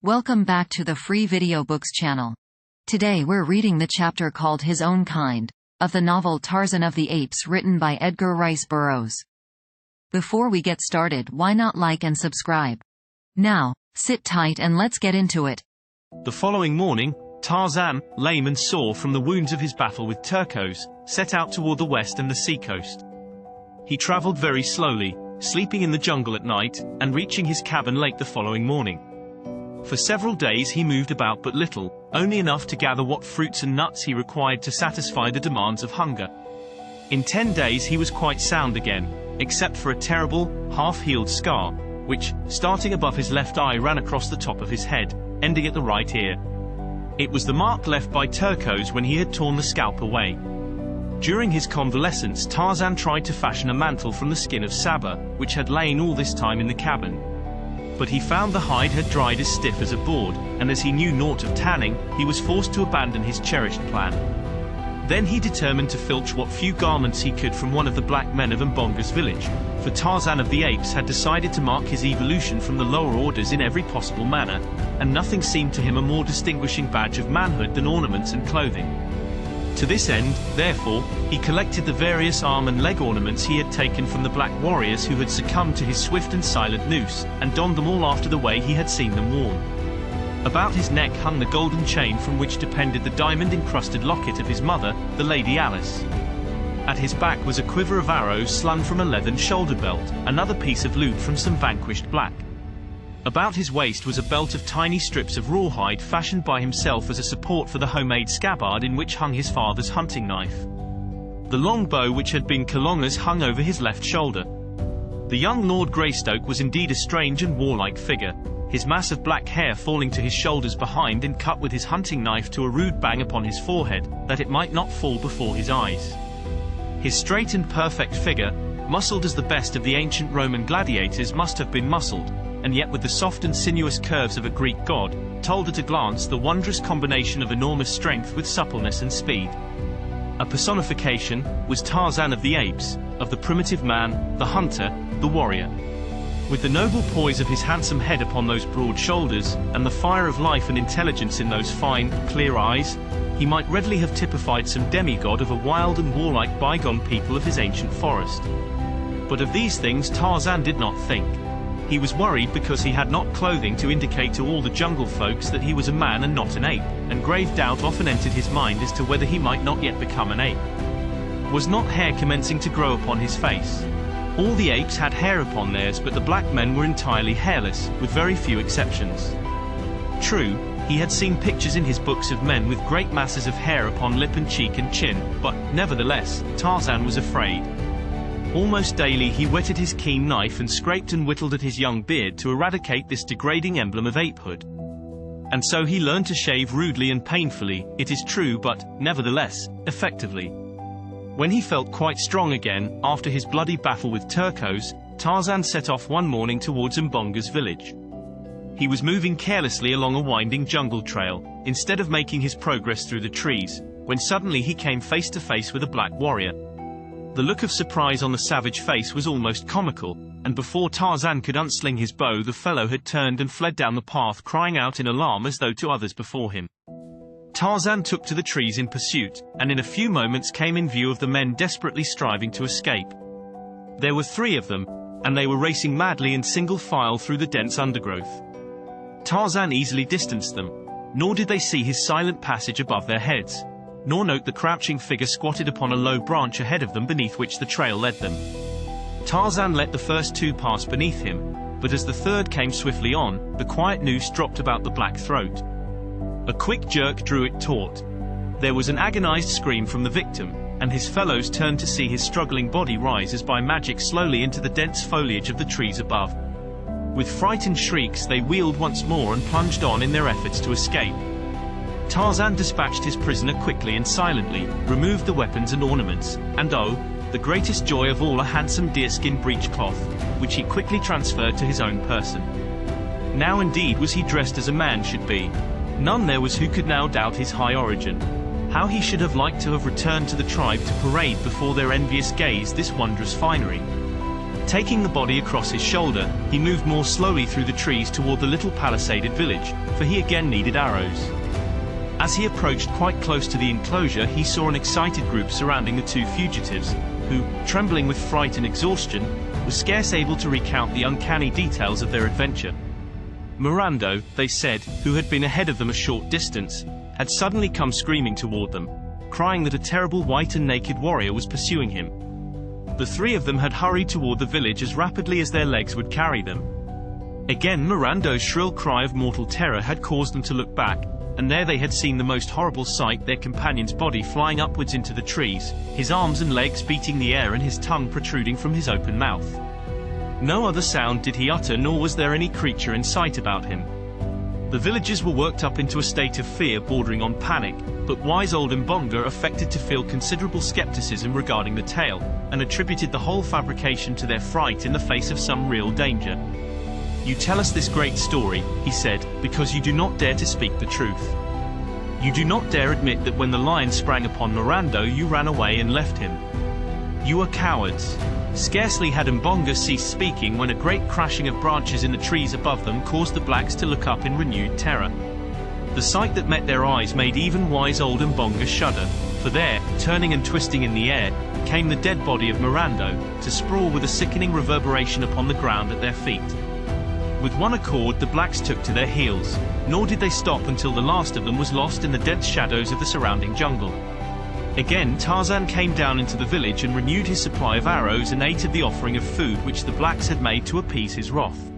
Welcome back to the Free Video Books channel. Today we're reading the chapter called His Own Kind, of the novel Tarzan of the Apes written by Edgar Rice Burroughs. Before we get started, why not like and subscribe? Now, sit tight and let's get into it. The following morning, Tarzan, lame and sore from the wounds of his battle with Turcos, set out toward the west and the seacoast. He traveled very slowly, sleeping in the jungle at night, and reaching his cabin late the following morning. For several days he moved about but little, only enough to gather what fruits and nuts he required to satisfy the demands of hunger. In 10 days he was quite sound again, except for a terrible, half-healed scar, which, starting above his left eye, ran across the top of his head, ending at the right ear. It was the mark left by Turcos when he had torn the scalp away. During his convalescence, Tarzan tried to fashion a mantle from the skin of Saba, which had lain all this time in the cabin. But he found the hide had dried as stiff as a board, and as he knew naught of tanning, he was forced to abandon his cherished plan. Then he determined to filch what few garments he could from one of the black men of Mbonga's village, for Tarzan of the Apes had decided to mark his evolution from the lower orders in every possible manner, and nothing seemed to him a more distinguishing badge of manhood than ornaments and clothing. To this end, therefore, he collected the various arm and leg ornaments he had taken from the black warriors who had succumbed to his swift and silent noose, and donned them all after the way he had seen them worn. About his neck hung the golden chain from which depended the diamond-encrusted locket of his mother, the Lady Alice. At his back was a quiver of arrows slung from a leathern shoulder belt, another piece of loot from some vanquished black. About his waist was a belt of tiny strips of rawhide fashioned by himself as a support for the homemade scabbard in which hung his father's hunting knife. The long bow which had been Kalonga's hung over his left shoulder. The young Lord Greystoke was indeed a strange and warlike figure, his mass of black hair falling to his shoulders behind and cut with his hunting knife to a rude bang upon his forehead, that it might not fall before his eyes. His straight and perfect figure, muscled as the best of the ancient Roman gladiators must have been muscled, and yet with the soft and sinuous curves of a Greek god, told at a glance the wondrous combination of enormous strength with suppleness and speed. A personification was Tarzan of the Apes, of the primitive man, the hunter, the warrior. With the noble poise of his handsome head upon those broad shoulders, and the fire of life and intelligence in those fine, clear eyes, he might readily have typified some demigod of a wild and warlike bygone people of his ancient forest. But of these things Tarzan did not think. He was worried because he had not clothing to indicate to all the jungle folks that he was a man and not an ape, and grave doubt often entered his mind as to whether he might not yet become an ape. Was not hair commencing to grow upon his face? All the apes had hair upon theirs, but the black men were entirely hairless, with very few exceptions. True, he had seen pictures in his books of men with great masses of hair upon lip and cheek and chin, but, nevertheless, Tarzan was afraid. Almost daily he whetted his keen knife and scraped and whittled at his young beard to eradicate this degrading emblem of apehood. And so he learned to shave rudely and painfully, it is true, but, nevertheless, effectively. When he felt quite strong again, after his bloody battle with Turcos, Tarzan set off one morning towards Mbonga's village. He was moving carelessly along a winding jungle trail, instead of making his progress through the trees, when suddenly he came face to face with a black warrior. The look of surprise on the savage face was almost comical, and before Tarzan could unsling his bow the fellow had turned and fled down the path, crying out in alarm as though to others before him. Tarzan took to the trees in pursuit, and in a few moments came in view of the men desperately striving to escape. There were 3 of them, and they were racing madly in single file through the dense undergrowth. Tarzan easily distanced them, nor did they see his silent passage above their heads, nor note the crouching figure squatted upon a low branch ahead of them beneath which the trail led them. Tarzan let the first 2 pass beneath him, but as the third came swiftly on, the quiet noose dropped about the black throat. A quick jerk drew it taut. There was an agonized scream from the victim, and his fellows turned to see his struggling body rise as by magic slowly into the dense foliage of the trees above. With frightened shrieks they wheeled once more and plunged on in their efforts to escape. Tarzan dispatched his prisoner quickly and silently, removed the weapons and ornaments, and oh, the greatest joy of all, a handsome deerskin breechcloth, which he quickly transferred to his own person. Now indeed was he dressed as a man should be. None there was who could now doubt his high origin. How he should have liked to have returned to the tribe to parade before their envious gaze this wondrous finery. Taking the body across his shoulder, he moved more slowly through the trees toward the little palisaded village, for he again needed arrows. As he approached quite close to the enclosure, he saw an excited group surrounding the two fugitives, who, trembling with fright and exhaustion, were scarce able to recount the uncanny details of their adventure. Mirando, they said, who had been ahead of them a short distance, had suddenly come screaming toward them, crying that a terrible white and naked warrior was pursuing him. The three of them had hurried toward the village as rapidly as their legs would carry them. Again, Mirando's shrill cry of mortal terror had caused them to look back, and there they had seen the most horrible sight, their companion's body flying upwards into the trees, his arms and legs beating the air and his tongue protruding from his open mouth. No other sound did he utter, nor was there any creature in sight about him. The villagers were worked up into a state of fear bordering on panic, but wise old Mbonga affected to feel considerable skepticism regarding the tale, and attributed the whole fabrication to their fright in the face of some real danger. "You tell us this great story," he said, "because you do not dare to speak the truth. You do not dare admit that when the lion sprang upon Mirando you ran away and left him. You are cowards." Scarcely had Mbonga ceased speaking when a great crashing of branches in the trees above them caused the blacks to look up in renewed terror. The sight that met their eyes made even wise old Mbonga shudder, for there, turning and twisting in the air, came the dead body of Mirando, to sprawl with a sickening reverberation upon the ground at their feet. With one accord the blacks took to their heels, nor did they stop until the last of them was lost in the dense shadows of the surrounding jungle. Again Tarzan came down into the village and renewed his supply of arrows and ate of the offering of food which the blacks had made to appease his wrath.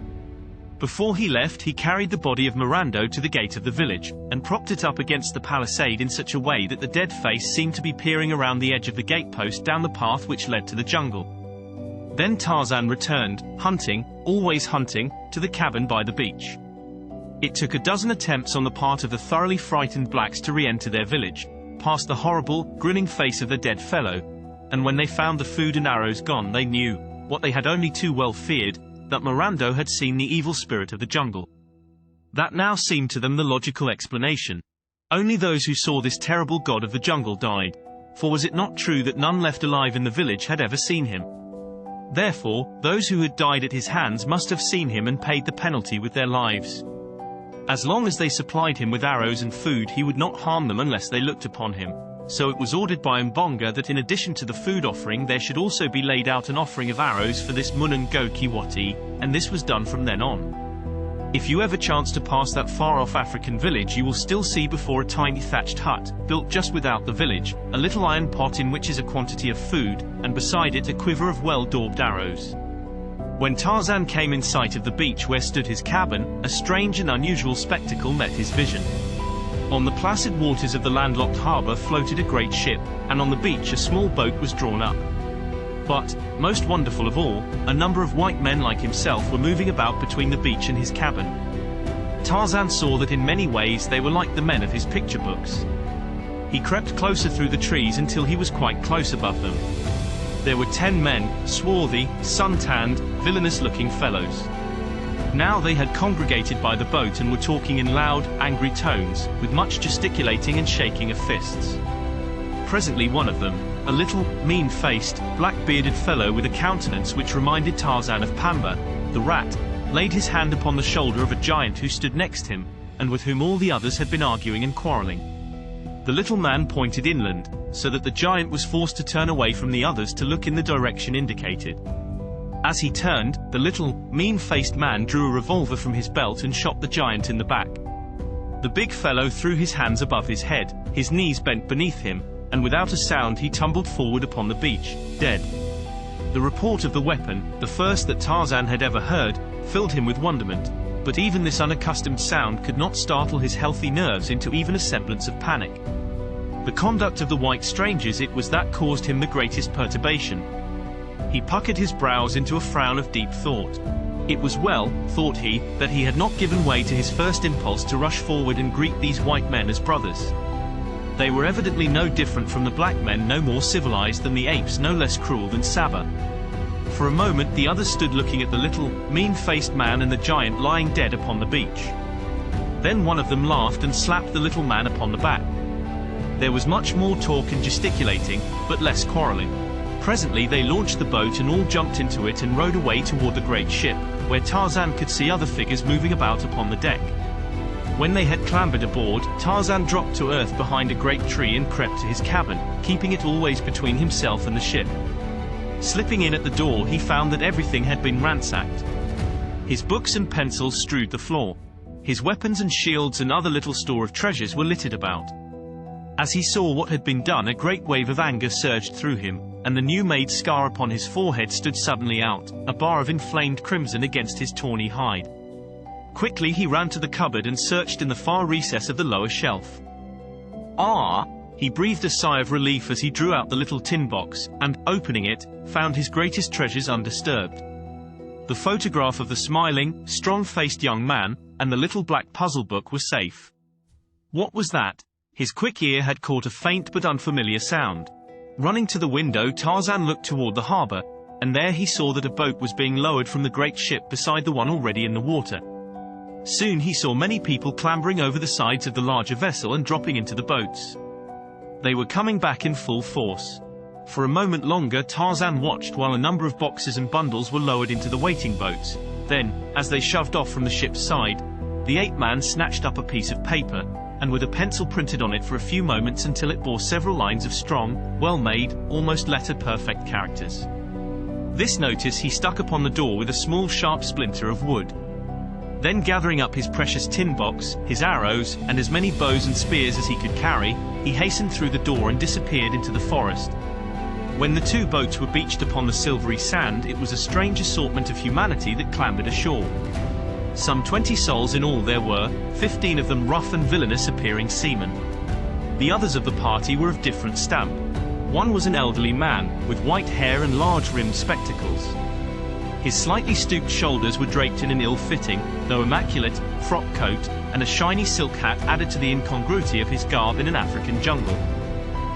Before he left, he carried the body of Mirando to the gate of the village, and propped it up against the palisade in such a way that the dead face seemed to be peering around the edge of the gatepost down the path which led to the jungle. Then Tarzan returned, hunting, always hunting, to the cabin by the beach. It took a dozen attempts on the part of the thoroughly frightened blacks to re-enter their village, past the horrible, grinning face of the dead fellow, and when they found the food and arrows gone they knew, what they had only too well feared, that Mirando had seen the evil spirit of the jungle. That now seemed to them the logical explanation. Only those who saw this terrible god of the jungle died, for was it not true that none left alive in the village had ever seen him? Therefore, those who had died at his hands must have seen him and paid the penalty with their lives. As long as they supplied him with arrows and food he would not harm them unless they looked upon him, so it was ordered by Mbonga that in addition to the food offering there should also be laid out an offering of arrows for this Munango Kiwati, and this was done from then on. If you ever chance to pass that far-off African village you will still see before a tiny thatched hut, built just without the village, a little iron pot in which is a quantity of food, and beside it a quiver of well-daubed arrows. When Tarzan came in sight of the beach where stood his cabin, a strange and unusual spectacle met his vision. On the placid waters of the landlocked harbor floated a great ship, and on the beach a small boat was drawn up. But, most wonderful of all, a number of white men like himself were moving about between the beach and his cabin. Tarzan saw that in many ways they were like the men of his picture books. He crept closer through the trees until he was quite close above them. There were 10 men, swarthy, sun-tanned, villainous-looking fellows. Now they had congregated by the boat and were talking in loud, angry tones, with much gesticulating and shaking of fists. Presently one of them, a little, mean-faced, black-bearded fellow with a countenance which reminded Tarzan of Pamba, the rat, laid his hand upon the shoulder of a giant who stood next him, and with whom all the others had been arguing and quarreling. The little man pointed inland, so that the giant was forced to turn away from the others to look in the direction indicated. As he turned, the little, mean-faced man drew a revolver from his belt and shot the giant in the back. The big fellow threw his hands above his head, his knees bent beneath him, and without a sound he tumbled forward upon the beach, dead. The report of the weapon, the first that Tarzan had ever heard, filled him with wonderment, but even this unaccustomed sound could not startle his healthy nerves into even a semblance of panic. The conduct of the white strangers it was that caused him the greatest perturbation. He puckered his brows into a frown of deep thought. It was well, thought he, that he had not given way to his first impulse to rush forward and greet these white men as brothers. They were evidently no different from the black men, no more civilized than the apes, no less cruel than Saba. For a moment the others stood looking at the little, mean-faced man and the giant lying dead upon the beach. Then one of them laughed and slapped the little man upon the back. There was much more talk and gesticulating, but less quarreling. Presently they launched the boat and all jumped into it and rowed away toward the great ship, where Tarzan could see other figures moving about upon the deck. When they had clambered aboard, Tarzan dropped to earth behind a great tree and crept to his cabin, keeping it always between himself and the ship. Slipping in at the door, he found that everything had been ransacked. His books and pencils strewed the floor. His weapons and shields and other little store of treasures were littered about. As he saw what had been done, a great wave of anger surged through him, and the new-made scar upon his forehead stood suddenly out, a bar of inflamed crimson against his tawny hide. Quickly he ran to the cupboard and searched in the far recess of the lower shelf. Ah! He breathed a sigh of relief as he drew out the little tin box, and, opening it, found his greatest treasures undisturbed. The photograph of the smiling, strong-faced young man, and the little black puzzle book were safe. What was that? His quick ear had caught a faint but unfamiliar sound. Running to the window, Tarzan looked toward the harbor, and there he saw that a boat was being lowered from the great ship beside the one already in the water. Soon he saw many people clambering over the sides of the larger vessel and dropping into the boats. They were coming back in full force. For a moment longer Tarzan watched while a number of boxes and bundles were lowered into the waiting boats. Then, as they shoved off from the ship's side, the ape-man snatched up a piece of paper, and with a pencil printed on it for a few moments until it bore several lines of strong, well-made, almost letter-perfect characters. This notice he stuck upon the door with a small sharp splinter of wood. Then gathering up his precious tin box, his arrows, and as many bows and spears as he could carry, he hastened through the door and disappeared into the forest. When the two boats were beached upon the silvery sand, it was a strange assortment of humanity that clambered ashore. Some 20 souls in all there were, 15 of them rough and villainous appearing seamen. The others of the party were of different stamp. One was an elderly man, with white hair and large-rimmed spectacles. His slightly stooped shoulders were draped in an ill-fitting, though immaculate, frock coat, and a shiny silk hat added to the incongruity of his garb in an African jungle.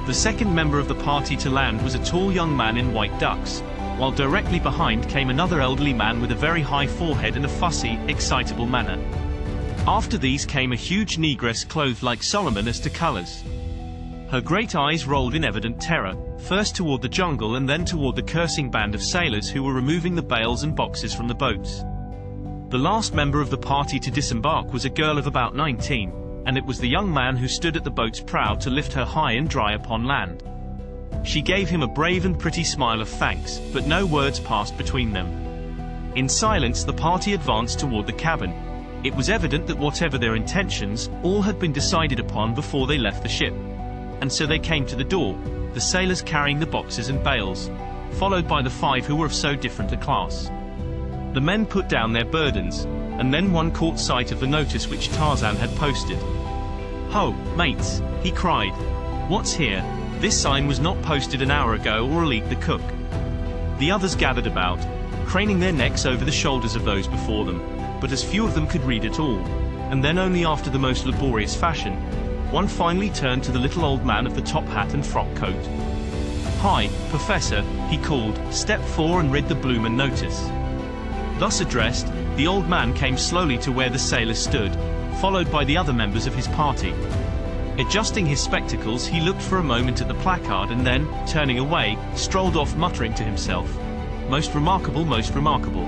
The second member of the party to land was a tall young man in white ducks, while directly behind came another elderly man with a very high forehead and a fussy, excitable manner. After these came a huge negress clothed like Solomon as to colors. Her great eyes rolled in evident terror, first toward the jungle and then toward the cursing band of sailors who were removing the bales and boxes from the boats. The last member of the party to disembark was a girl of about 19, and it was the young man who stood at the boat's prow to lift her high and dry upon land. She gave him a brave and pretty smile of thanks, but no words passed between them. In silence the party advanced toward the cabin. It was evident that whatever their intentions, all had been decided upon before they left the ship. And so they came to the door, the sailors carrying the boxes and bales, followed by the 5 who were of so different a class. The men put down their burdens, and then one caught sight of the notice which Tarzan had posted. "Ho, mates!" he cried. "What's here? This sign was not posted an hour ago, or I'll eat the cook." The others gathered about, craning their necks over the shoulders of those before them, but as few of them could read at all, and then only after the most laborious fashion, one finally turned to the little old man of the top hat and frock coat. "Hi, Professor," he called, "step 4 and read the bloomin' notice." Thus addressed, the old man came slowly to where the sailors stood, followed by the other members of his party. Adjusting his spectacles, he looked for a moment at the placard and then, turning away, strolled off muttering to himself, "Most remarkable, most remarkable."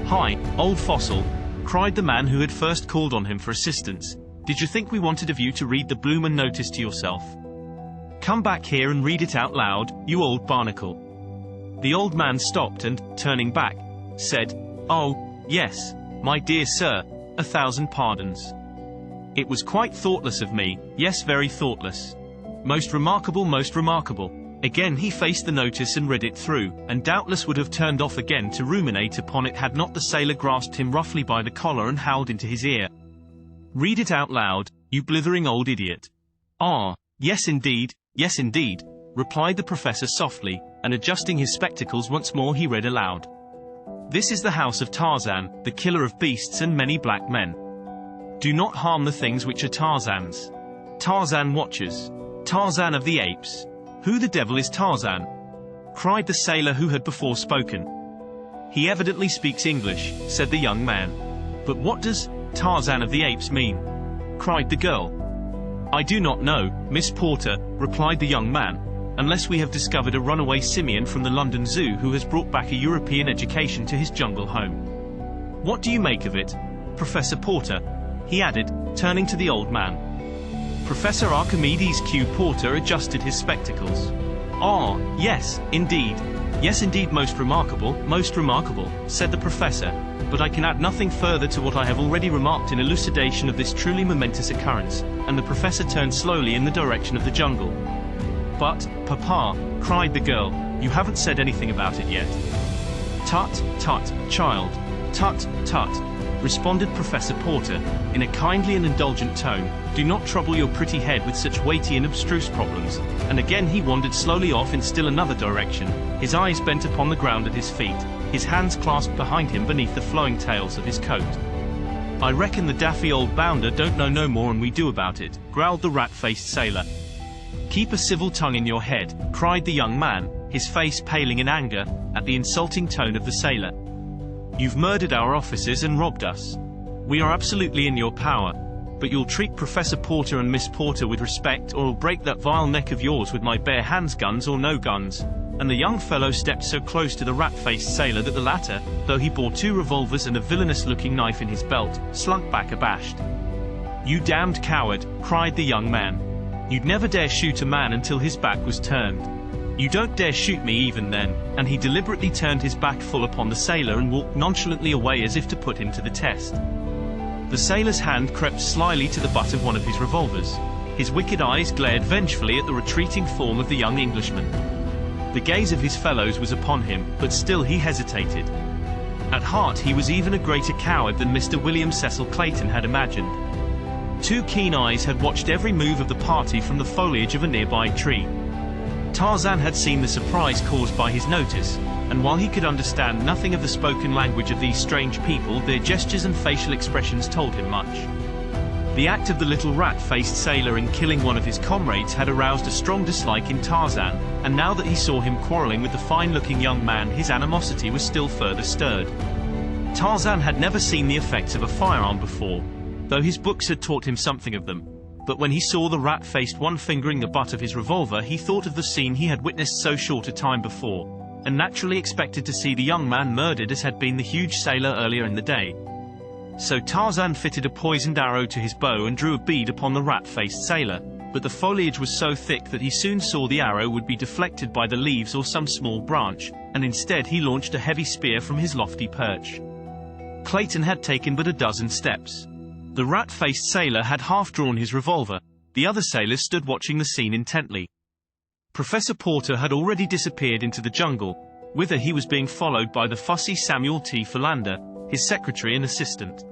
"Hi, old fossil," cried the man who had first called on him for assistance. "Did you think we wanted of you to read the bloomin' notice to yourself? Come back here and read it out loud, you old barnacle." The old man stopped and, turning back, said, "Oh, yes, my dear sir, 1,000 pardons. It was quite thoughtless of me, yes, very thoughtless. Most remarkable, most remarkable." Again he faced the notice and read it through, and doubtless would have turned off again to ruminate upon it had not the sailor grasped him roughly by the collar and howled into his ear, "Read it out loud, you blithering old idiot." "Ah, yes indeed, replied the professor softly, and adjusting his spectacles once more he read aloud. "This is the house of Tarzan, the killer of beasts and many black men. Do not harm the things which are Tarzan's. Tarzan watches. Tarzan of the Apes. Who the devil is Tarzan?" cried the sailor who had before spoken. "He evidently speaks English," said the young man. "But what does Tarzan of the Apes mean?" cried the girl. "I do not know, Miss Porter," replied the young man. unless we have discovered a runaway simian from the London Zoo who has brought back a European education to his jungle home. What do you make of it, Professor Porter?" he added, turning to the old man. Professor Archimedes Q. Porter adjusted his spectacles. "Ah, yes, indeed. Yes indeed, most remarkable," said the professor, "but I can add nothing further to what I have already remarked in elucidation of this truly momentous occurrence," and the professor turned slowly in the direction of the jungle. "But, Papa," cried the girl, "you haven't said anything about it yet." "Tut, tut, child. Tut, tut," responded Professor Porter, in a kindly and indulgent tone. "Do not trouble your pretty head with such weighty and abstruse problems," and again he wandered slowly off in still another direction, his eyes bent upon the ground at his feet, his hands clasped behind him beneath the flowing tails of his coat. "I reckon the daffy old bounder don't know no more than we do about it," growled the rat-faced sailor. "Keep a civil tongue in your head," cried the young man, his face paling in anger at the insulting tone of the sailor. "You've murdered our officers and robbed us. We are absolutely in your power, but you'll treat Professor Porter and Miss Porter with respect, or I'll break that vile neck of yours with my bare hands, guns or no guns." And the young fellow stepped so close to the rat-faced sailor that the latter, though he bore 2 revolvers and a villainous-looking knife in his belt, slunk back abashed. "You damned coward," cried the young man. "You'd never dare shoot a man until his back was turned. You don't dare shoot me even then," and he deliberately turned his back full upon the sailor and walked nonchalantly away as if to put him to the test. The sailor's hand crept slyly to the butt of one of his revolvers. His wicked eyes glared vengefully at the retreating form of the young Englishman. The gaze of his fellows was upon him, but still he hesitated. At heart he was even a greater coward than Mr. William Cecil Clayton had imagined. 2 keen eyes had watched every move of the party from the foliage of a nearby tree. Tarzan had seen the surprise caused by his notice, and while he could understand nothing of the spoken language of these strange people, their gestures and facial expressions told him much. The act of the little rat-faced sailor in killing one of his comrades had aroused a strong dislike in Tarzan, and now that he saw him quarreling with the fine-looking young man, his animosity was still further stirred. Tarzan had never seen the effects of a firearm before, though his books had taught him something of them. But when he saw the rat-faced one fingering the butt of his revolver, he thought of the scene he had witnessed so short a time before, and naturally expected to see the young man murdered as had been the huge sailor earlier in the day. So Tarzan fitted a poisoned arrow to his bow and drew a bead upon the rat-faced sailor, but the foliage was so thick that he soon saw the arrow would be deflected by the leaves or some small branch, and instead he launched a heavy spear from his lofty perch. Clayton had taken but a dozen steps. The rat-faced sailor had half-drawn his revolver. The other sailors stood watching the scene intently. Professor Porter had already disappeared into the jungle, whither he was being followed by the fussy Samuel T. Philander, his secretary and assistant.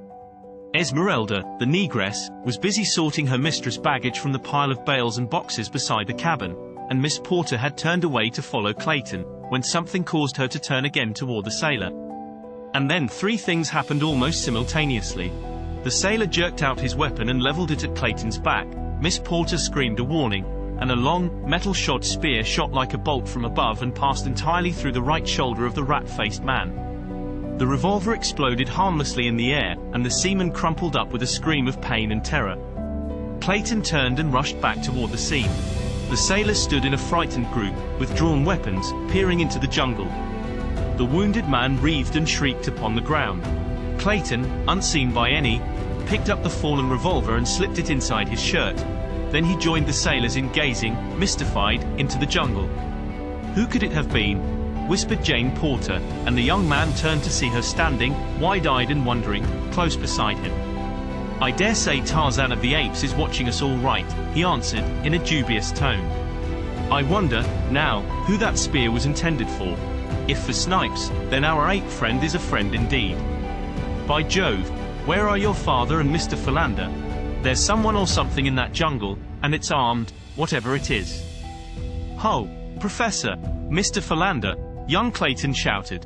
Esmeralda, the negress, was busy sorting her mistress' baggage from the pile of bales and boxes beside the cabin, and Miss Porter had turned away to follow Clayton, when something caused her to turn again toward the sailor. And then 3 things happened almost simultaneously. The sailor jerked out his weapon and leveled it at Clayton's back. Miss Porter screamed a warning, and a long, metal-shod spear shot like a bolt from above and passed entirely through the right shoulder of the rat-faced man. The revolver exploded harmlessly in the air, and the seaman crumpled up with a scream of pain and terror. Clayton turned and rushed back toward the scene. The sailors stood in a frightened group, with drawn weapons, peering into the jungle. The wounded man writhed and shrieked upon the ground. Clayton, unseen by any, picked up the fallen revolver and slipped it inside his shirt. Then he joined the sailors in gazing, mystified, into the jungle. "Who could it have been?" whispered Jane Porter, and the young man turned to see her standing, wide-eyed and wondering, close beside him. "I dare say Tarzan of the Apes is watching us all right," he answered, in a dubious tone. "I wonder, now, who that spear was intended for. If for snipes, then our ape friend is a friend indeed. By Jove, where are your father and Mr. Philander? There's someone or something in that jungle, and it's armed, whatever it is." "Ho, Professor, Mr. Philander," young Clayton shouted.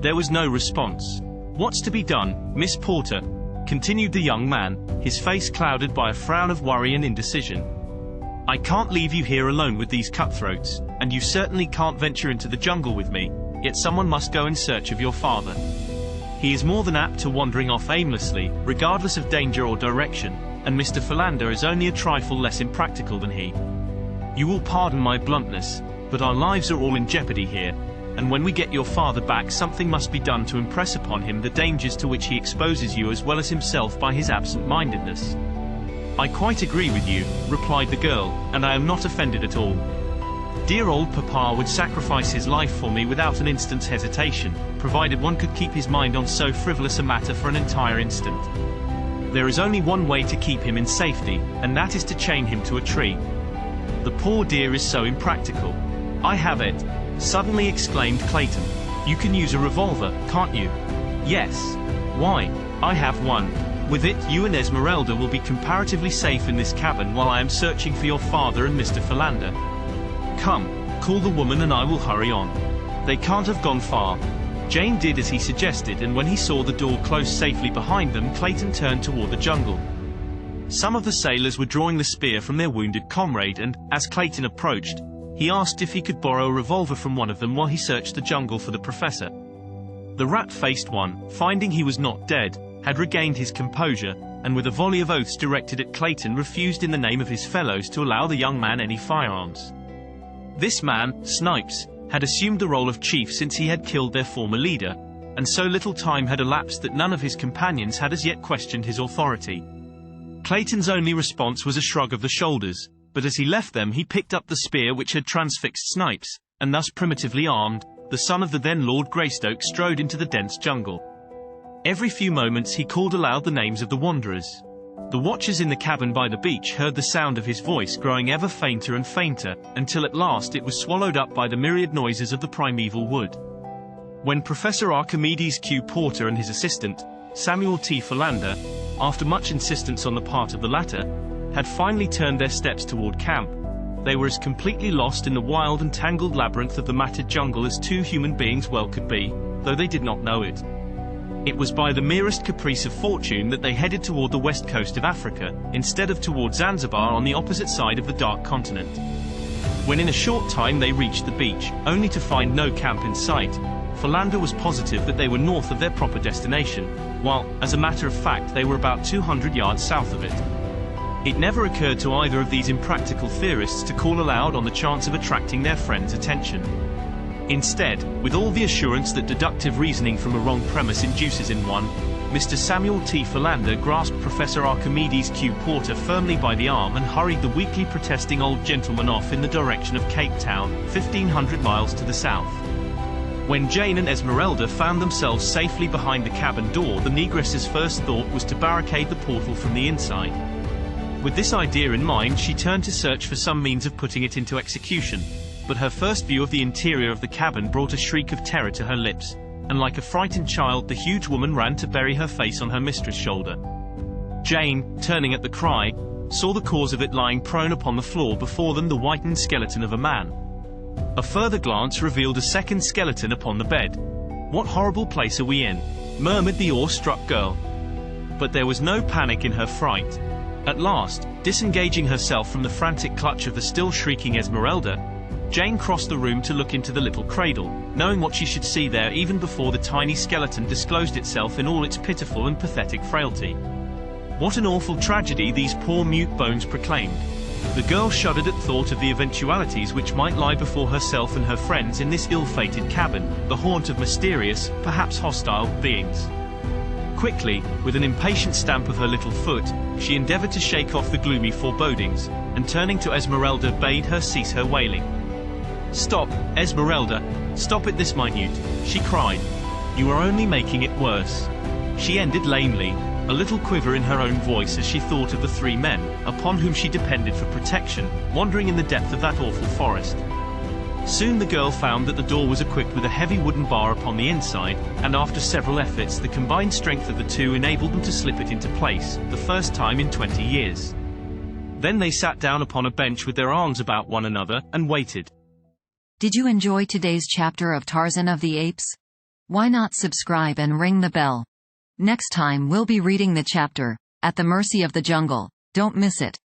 There was no response. "What's to be done, Miss Porter?" continued the young man, his face clouded by a frown of worry and indecision. "I can't leave you here alone with these cutthroats, and you certainly can't venture into the jungle with me, yet someone must go in search of your father. He is more than apt to wandering off aimlessly, regardless of danger or direction, and Mr. Philander is only a trifle less impractical than he. You will pardon my bluntness, But our lives are all in jeopardy here, and when we get your father back, something must be done to impress upon him the dangers to which he exposes you as well as himself by his absent-mindedness." "I quite agree with you," replied the girl, "and I am not offended at all. Dear old Papa would sacrifice his life for me without an instant's hesitation, provided one could keep his mind on so frivolous a matter for an entire instant. There is only one way to keep him in safety, and that is to chain him to a tree. The poor dear is so impractical." "I have it!" suddenly exclaimed Clayton. "You can use a revolver, can't you?" "Yes. Why, I have one. With it, you and Esmeralda will be comparatively safe in this cabin while I am searching for your father and Mr. Philander. Come, call the woman and I will hurry on. They can't have gone far." Jane did as he suggested, and when he saw the door close safely behind them, Clayton turned toward the jungle. Some of the sailors were drawing the spear from their wounded comrade, and, as Clayton approached, he asked if he could borrow a revolver from one of them while he searched the jungle for the professor. The rat-faced one, finding he was not dead, had regained his composure, and with a volley of oaths directed at Clayton refused in the name of his fellows to allow the young man any firearms. This man, Snipes, had assumed the role of chief since he had killed their former leader, and so little time had elapsed that none of his companions had as yet questioned his authority. Clayton's only response was a shrug of the shoulders, but as he left them he picked up the spear which had transfixed Snipes, and thus primitively armed, the son of the then Lord Greystoke strode into the dense jungle. Every few moments he called aloud the names of the wanderers. The watchers in the cabin by the beach heard the sound of his voice growing ever fainter and fainter, until at last it was swallowed up by the myriad noises of the primeval wood. When Professor Archimedes Q. Porter and his assistant, Samuel T. Philander, after much insistence on the part of the latter, had finally turned their steps toward camp, they were as completely lost in the wild and tangled labyrinth of the matted jungle as two human beings well could be, though they did not know it. It was by the merest caprice of fortune that they headed toward the west coast of Africa, instead of toward Zanzibar on the opposite side of the dark continent. When in a short time they reached the beach, only to find no camp in sight, Philander was positive that they were north of their proper destination, while, as a matter of fact, they were about 200 yards south of it. It never occurred to either of these impractical theorists to call aloud on the chance of attracting their friends' attention. Instead, with all the assurance that deductive reasoning from a wrong premise induces in one, Mr. Samuel T. Philander grasped Professor Archimedes Q. Porter firmly by the arm and hurried the weakly protesting old gentleman off in the direction of Cape Town, 1,500 miles to the south. When Jane and Esmeralda found themselves safely behind the cabin door, the negress's first thought was to barricade the portal from the inside. With this idea in mind, she turned to search for some means of putting it into execution, but her first view of the interior of the cabin brought a shriek of terror to her lips, and like a frightened child the huge woman ran to bury her face on her mistress' shoulder. Jane, turning at the cry, saw the cause of it lying prone upon the floor before them, the whitened skeleton of a man. A further glance revealed a second skeleton upon the bed. "What horrible place are we in?" murmured the awe-struck girl. But there was no panic in her fright. At last, disengaging herself from the frantic clutch of the still shrieking Esmeralda, Jane crossed the room to look into the little cradle, knowing what she should see there even before the tiny skeleton disclosed itself in all its pitiful and pathetic frailty. What an awful tragedy these poor mute bones proclaimed. The girl shuddered at thought of the eventualities which might lie before herself and her friends in this ill-fated cabin, the haunt of mysterious, perhaps hostile, beings. Quickly, with an impatient stamp of her little foot, she endeavored to shake off the gloomy forebodings, and turning to Esmeralda bade her cease her wailing. "Stop, Esmeralda, stop it this minute," she cried. "You are only making it worse." She ended lamely, a little quiver in her own voice as she thought of the three men, upon whom she depended for protection, wandering in the depth of that awful forest. Soon the girl found that the door was equipped with a heavy wooden bar upon the inside, and after several efforts the combined strength of the two enabled them to slip it into place, the first time in 20 years. Then they sat down upon a bench with their arms about one another, and waited. Did you enjoy today's chapter of Tarzan of the Apes? Why not subscribe and ring the bell? Next time we'll be reading the chapter, At the Mercy of the Jungle. Don't miss it.